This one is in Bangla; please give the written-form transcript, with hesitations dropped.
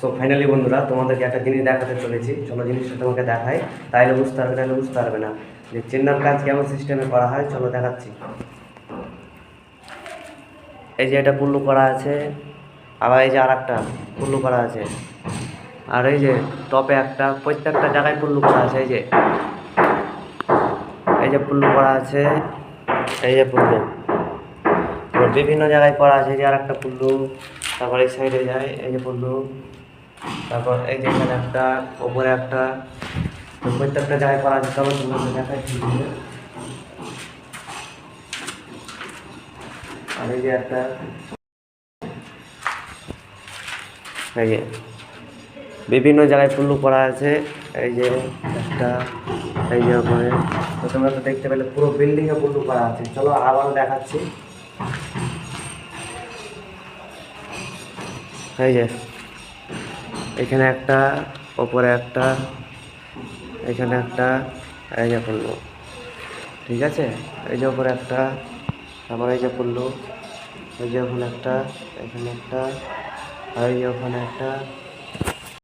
সো ফাইনালি বন্ধুরা তোমাদেরকে একটা জিনিস দেখাতে চলেছি, চলো জিনিসটা তোমাকে দেখাই, তাইলে বুঝতে পারবে, তাহলে বুঝতে পারবে না যে চেন্নার কাজ কেমন সিস্টেমে করা হয়। চলো দেখাচ্ছি। এই যে এটা পুল্লু করা আছে, আবার এই যে আর একটা পুল্লু করা আছে, আর এই যে টপে একটা, প্রত্যেকটা জায়গায় পুল্লু করা আছে। এই যে পুল্লু করা আছে, এই যে পুল্লু বিভিন্ন জায়গায় করা আছে। এই যে আর একটা পুল্লু, তারপর এই সাইডে যায়, এই যে পুল্লু, তারপর এই যে এখানে একটা, ওপরে একটা, প্রত্যেকটা জায়গায় করা আছে। চলো তোমাদের দেখাচ্ছি। আর এই যে একটা, এই যে বিভিন্ন জায়গায় পুল্লু করা আছে। এই যে একটা, এই যে ওপরে, তো তোমরা তো দেখতে পেলে পুরো বিল্ডিংয়ে পুল্লু করা আছে। চলো আবারও দেখাচ্ছি। এই যে এখানে একটা, ওপরে একটা, এখানে একটা, এই যে পুল্লু, ঠিক আছে। এই যে ওপরে একটা, তারপরে এই যে পুল্লু, এই যে ওখানে একটা, এখানে একটা, আর এই যে ওখানে একটা,